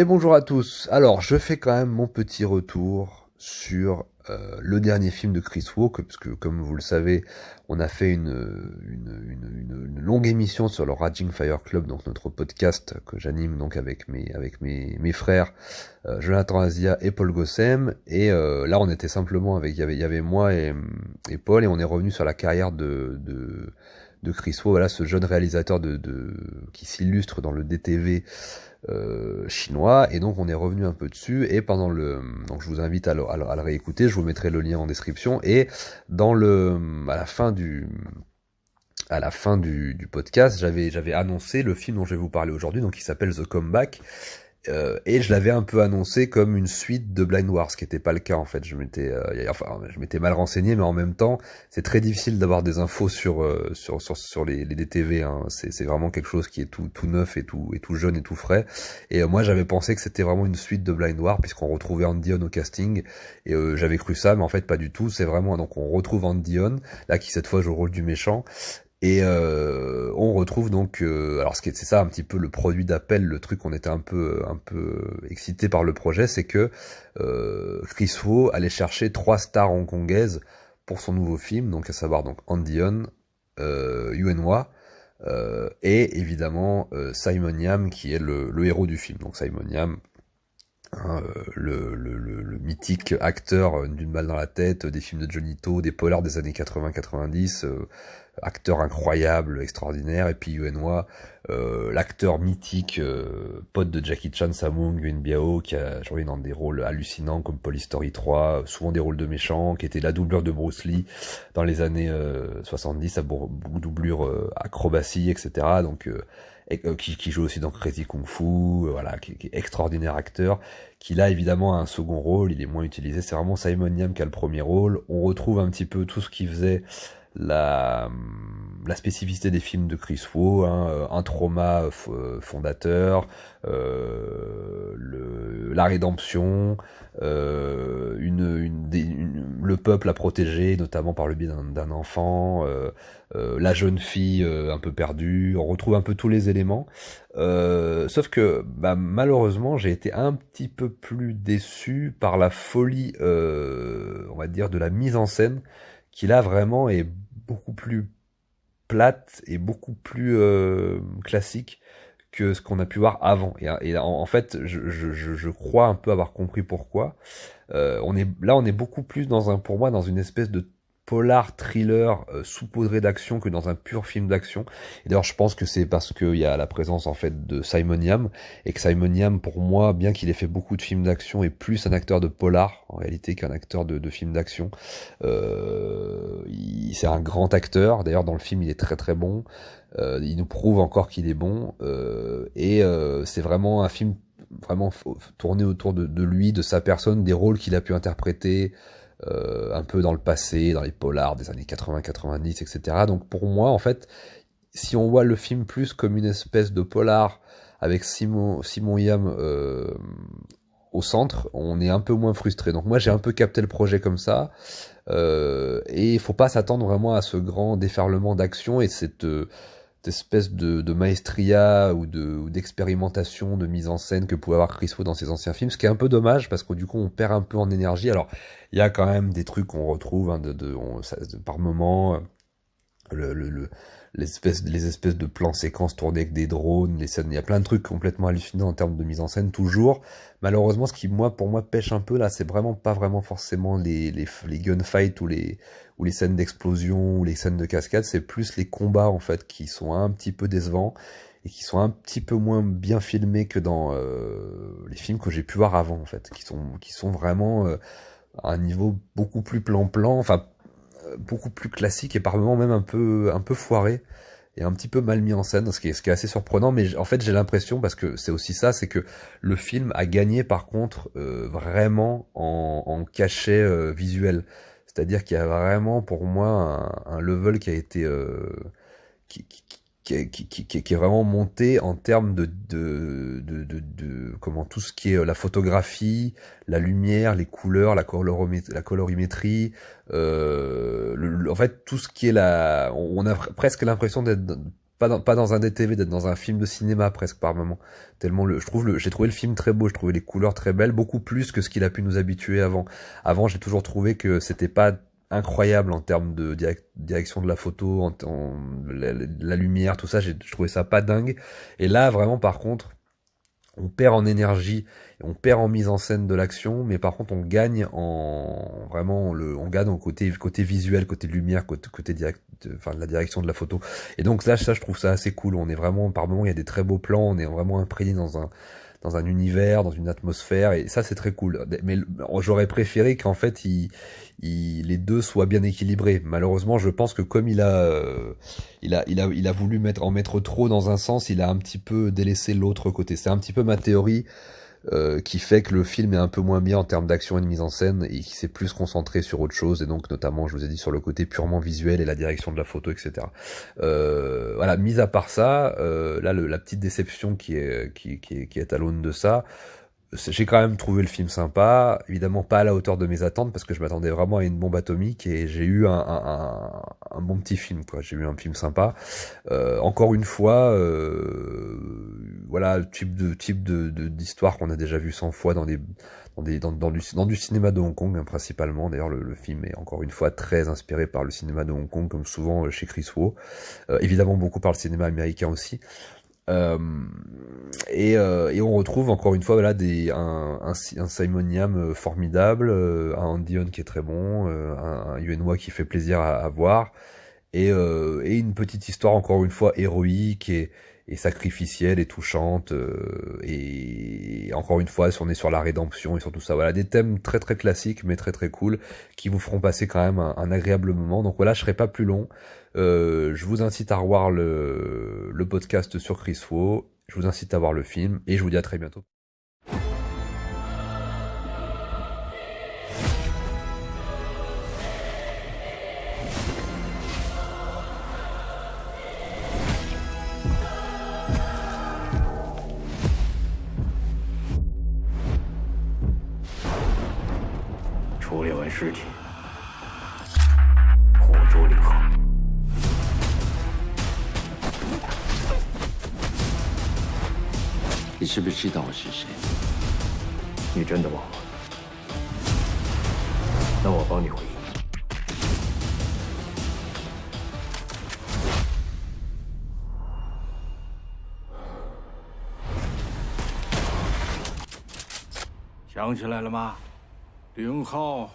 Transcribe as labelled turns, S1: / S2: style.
S1: Et bonjour à tous. Alors, je fais quand même mon petit retour sur le dernier film de Chris Walk, parce que comme vous le savez, on a fait une longue émission sur le Raging Fire Club, donc notre podcast que j'anime donc avec mes frères Jonathan Azia et Paul Gossem. Et là, on était simplement avec, il y avait moi et Paul, et on est revenu sur la carrière de Chris Walk, voilà, ce jeune réalisateur qui s'illustre dans le DTV chinois, et donc on est revenu un peu dessus. Et donc je vous invite à le réécouter, je vous mettrai le lien en description. Et à la fin du podcast, j'avais annoncé le film dont je vais vous parler aujourd'hui, donc qui s'appelle The Comeback. Et je l'avais un peu annoncé comme une suite de Blind Wars, ce qui n'était pas le cas en fait. Je m'étais mal renseigné, mais en même temps, c'est très difficile d'avoir des infos sur les DTV. Hein. C'est vraiment quelque chose qui est tout neuf et tout jeune et tout frais. Et moi, j'avais pensé que c'était vraiment une suite de Blind Wars, puisqu'on retrouvait Andy On au casting. Et j'avais cru ça, mais en fait pas du tout. C'est vraiment donc on retrouve Andy On là qui cette fois joue le rôle du méchant. Et on retrouve donc, alors c'est ça un petit peu le produit d'appel, le truc, on était un peu excité par le projet, c'est que Chris Wu allait chercher 3 stars hongkongaises pour son nouveau film, donc à savoir donc Andy On, Yuen Wah, et évidemment Simon Yam qui est le héros du film. Donc Simon Yam, hein, le mythique acteur d'une balle dans la tête, des films de Johnny To, des polars des années 80-90, acteur incroyable, extraordinaire. Et puis Yuen Wah, l'acteur mythique, pote de Jackie Chan, Samung Yuen Biao, qui a joué dans des rôles hallucinants comme Police Story 3, souvent des rôles de méchants, qui était la doublure de Bruce Lee dans les années 70, à doublure acrobatie, etc. Donc qui joue aussi dans Crazy Kung Fu, voilà, qui est extraordinaire acteur, qui là évidemment a un second rôle, il est moins utilisé, c'est vraiment Simon Yam qui a le premier rôle. On retrouve un petit peu tout ce qui faisait la spécificité des films de Chris Wu, hein, un trauma fondateur, la rédemption, le peuple à protéger, notamment par le biais d'un enfant, la jeune fille un peu perdue. On retrouve un peu tous les éléments, sauf que malheureusement j'ai été un petit peu plus déçu par la folie, on va dire, de la mise en scène, qui là vraiment est beaucoup plus plate et beaucoup plus classique que ce qu'on a pu voir avant. Et en fait, je crois un peu avoir compris pourquoi. On est beaucoup plus pour moi, dans une espèce de polar thriller saupoudré d'action que dans un pur film d'action. Et d'ailleurs, je pense que c'est parce qu'il y a la présence en fait de Simon Yam, et que Simon Yam, pour moi, bien qu'il ait fait beaucoup de films d'action, est plus un acteur de polar en réalité qu'un acteur de film d'action. C'est un grand acteur. D'ailleurs, dans le film, il est très très bon. Il nous prouve encore qu'il est bon. C'est vraiment un film vraiment tourné autour de lui, de sa personne, des rôles qu'il a pu interpréter un peu dans le passé, dans les polars des années 80-90, etc. Donc pour moi, en fait, si on voit le film plus comme une espèce de polar avec Simon Yam au centre, on est un peu moins frustré. Donc moi, j'ai un peu capté le projet comme ça. Et il faut pas s'attendre vraiment à ce grand déferlement d'action et cette espèce de maestria ou d'expérimentation, de mise en scène que pouvait avoir Chris Wu dans ses anciens films, ce qui est un peu dommage parce que du coup on perd un peu en énergie. Alors il y a quand même des trucs qu'on retrouve, hein, par moment, les espèces de plans séquences tournés avec des drones, les scènes, il y a plein de trucs complètement hallucinants en termes de mise en scène toujours. Malheureusement, ce qui pour moi pêche un peu là, c'est vraiment pas vraiment forcément les gunfights ou les scènes d'explosion ou les scènes de cascade, c'est plus les combats en fait qui sont un petit peu décevants et qui sont un petit peu moins bien filmés que dans les films que j'ai pu voir avant en fait, qui sont vraiment à un niveau beaucoup plus plan-plan, enfin beaucoup plus classique et par moments même un peu foiré et un petit peu mal mis en scène, ce qui est assez surprenant. Mais en fait j'ai l'impression, parce que c'est aussi ça, c'est que le film a gagné par contre vraiment en cachet visuel, c'est-à-dire qu'il y a vraiment pour moi un level qui a été qui, qui, qui est vraiment monté en termes de comment, tout ce qui est la photographie, la lumière, les couleurs, la colorimétrie, en fait tout ce qui est on a presque l'impression d'être pas dans un DTV, d'être dans un film de cinéma presque par moment. Tellement j'ai trouvé le film très beau, j'ai trouvé les couleurs très belles, beaucoup plus que ce qu'il a pu nous habituer avant. Avant, j'ai toujours trouvé que c'était pas incroyable en termes de direction de la photo, la lumière, tout ça, je trouvais ça pas dingue. Et là, vraiment, par contre, on perd en énergie, on perd en mise en scène de l'action, mais par contre on gagne on gagne au côté visuel, côté lumière, côté enfin de la direction de la photo. Et donc là, ça je trouve ça assez cool. On est vraiment, par moments il y a des très beaux plans, on est vraiment imprégné dans un univers, dans une atmosphère, et ça c'est très cool. Mais j'aurais préféré qu'en fait les deux soient bien équilibrés. Malheureusement, je pense que comme il a voulu en mettre trop dans un sens, il a un petit peu délaissé l'autre côté. C'est un petit peu ma théorie qui fait que le film est un peu moins bien en termes d'action et de mise en scène et qui s'est plus concentré sur autre chose, et donc notamment, je vous ai dit, sur le côté purement visuel et la direction de la photo, etc. Voilà, mis à part ça, là la petite déception qui est à l'aune de ça, j'ai quand même trouvé le film sympa, évidemment pas à la hauteur de mes attentes parce que je m'attendais vraiment à une bombe atomique, et j'ai eu un bon petit film, quoi. J'ai eu un film sympa. Encore une fois, voilà, type d'histoire qu'on a déjà vu 100 fois dans du cinéma de Hong Kong, hein, principalement. D'ailleurs, le film est encore une fois très inspiré par le cinéma de Hong Kong, comme souvent chez Chris Wu. Évidemment beaucoup par le cinéma américain aussi. Euh, et on retrouve encore une fois, voilà, un Simon Yam formidable, un Andy Yeon qui est très bon, un Yuen qui fait plaisir à voir, et une petite histoire encore une fois héroïque et sacrificielle et touchante, et encore une fois on est sur la rédemption et sur tout ça. Voilà, des thèmes très très classiques mais très très cool, qui vous feront passer quand même un agréable moment. Donc voilà, je serai pas plus long. Je vous incite à revoir le podcast sur Chris Wu, je vous incite à voir le film, et je vous dis à très bientôt.
S2: 处理完尸体，火烛立刻。
S3: 你是不是知道我是谁？
S2: 你真的忘了？那我帮你回忆。想起来了吗？0号